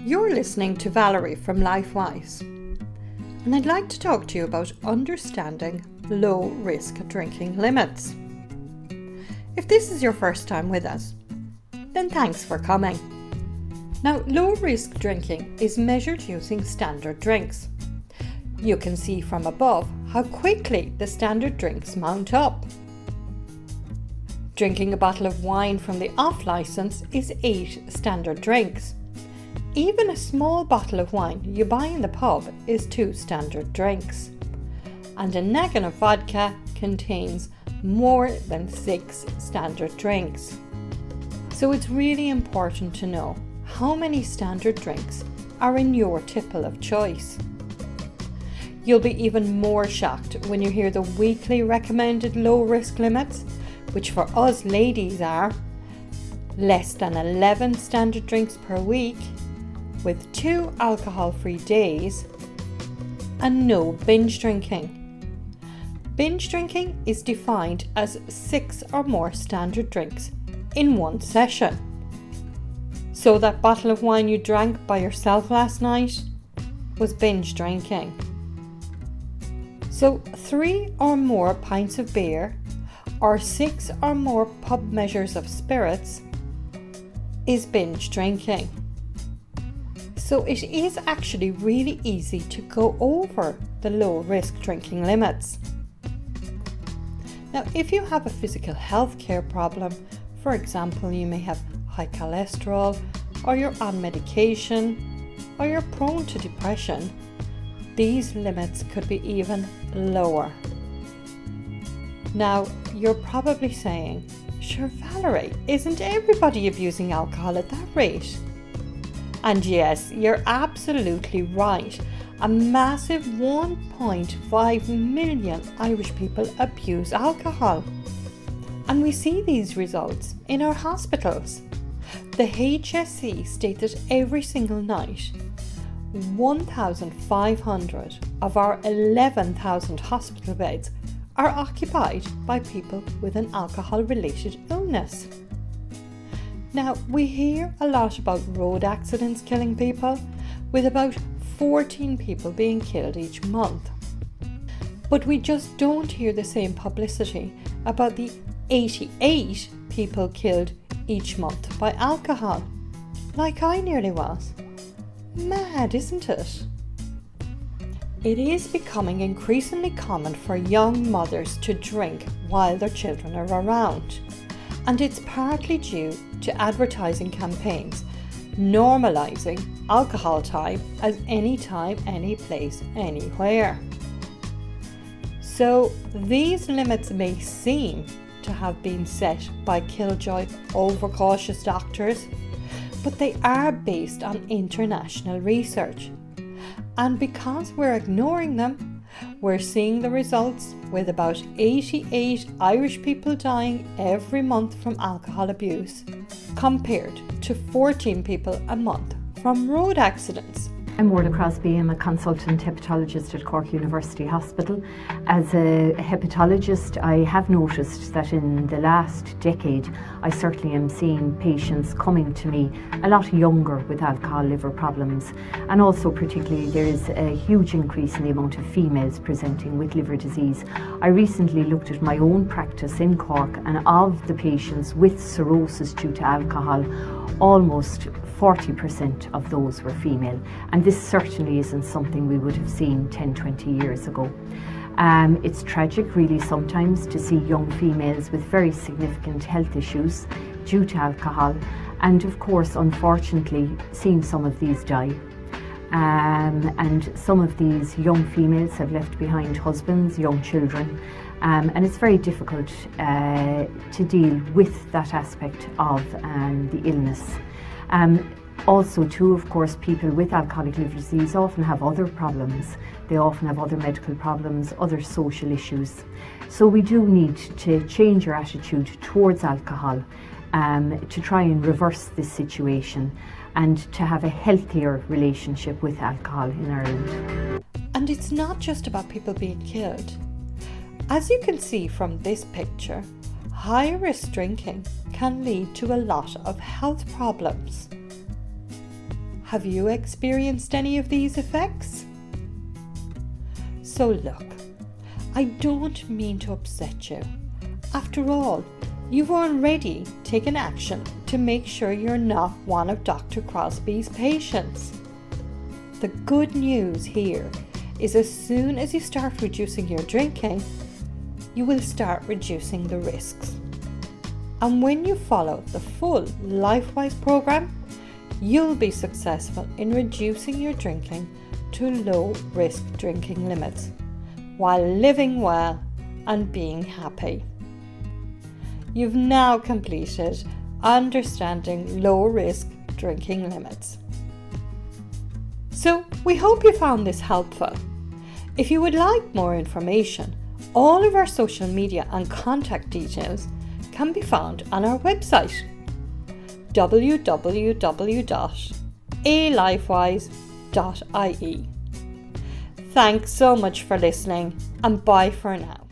You're listening to Valerie from LifeWise, and I'd like to talk to you about understanding low-risk drinking limits. If this is your first time with us, then thanks for coming. Now, low-risk drinking is measured using standard drinks. You can see from above how quickly the standard drinks mount up. Drinking a bottle of wine from the off-licence is 8 standard drinks. Even a small bottle of wine you buy in the pub is 2 standard drinks. And a naggin of vodka contains more than 6 standard drinks. So it's really important to know how many standard drinks are in your tipple of choice. You'll be even more shocked when you hear the weekly recommended low-risk limits, which for us ladies are less than 11 standard drinks per week, with 2 alcohol-free days, and no binge drinking. Binge drinking is defined as 6 or more standard drinks in one session. So that bottle of wine you drank by yourself last night was binge drinking. So 3 or more pints of beer or 6 or more pub measures of spirits is binge drinking. So it is actually really easy to go over the low risk drinking limits. Now, if you have a physical health care problem, for example, you may have high cholesterol, or you're on medication, or you're prone to depression, these limits could be even lower. Now, you're probably saying, sure Valerie, isn't everybody abusing alcohol at that rate? And yes, you're absolutely right. A massive 1.5 million Irish people abuse alcohol. And we see these results in our hospitals. The HSE state that every single night, 1,500 of our 11,000 hospital beds are occupied by people with an alcohol-related illness. Now, we hear a lot about road accidents killing people, with about 14 people being killed each month. But we just don't hear the same publicity about the 88 people killed each month by alcohol, like I nearly was. Mad, isn't it? It is becoming increasingly common for young mothers to drink while their children are around, and it's partly due to advertising campaigns normalising alcohol time as any time, any place, anywhere. So these limits may seem to have been set by killjoy overcautious doctors, but they are based on international research. And because we're ignoring them, we're seeing the results with about 88 Irish people dying every month from alcohol abuse, compared to 14 people a month from road accidents. I'm Orla Crosby. I'm a consultant hepatologist at Cork University Hospital. As a hepatologist, I have noticed that in the last decade, I certainly am seeing patients coming to me a lot younger with alcohol liver problems. And also particularly there is a huge increase in the amount of females presenting with liver disease. I recently looked at my own practice in Cork, and of the patients with cirrhosis due to alcohol, almost 40% of those were female, and this certainly isn't something we would have seen 10-20 years ago. It's tragic really sometimes to see young females with very significant health issues due to alcohol, and of course unfortunately seeing some of these die. And some of these young females have left behind husbands, young children, and it's very difficult to deal with that aspect of the illness. Also too, of course, people with alcoholic liver disease often have other problems. They often have other medical problems, other social issues. So we do need to change our attitude towards alcohol to try and reverse this situation and to have a healthier relationship with alcohol in Ireland. And it's not just about people being killed. As you can see from this picture, high-risk drinking can lead to a lot of health problems. Have you experienced any of these effects? So look, I don't mean to upset you. After all, you've already taken action to make sure you're not one of Dr. Crosby's patients. The good news here is as soon as you start reducing your drinking, you will start reducing the risks. And when you follow the full LifeWise program, you'll be successful in reducing your drinking to low-risk drinking limits while living well and being happy. You've now completed understanding low-risk drinking limits. So we hope you found this helpful. If you would like more information, all of our social media and contact details can be found on our website www.alifewise.ie. Thanks so much for listening, and bye for now.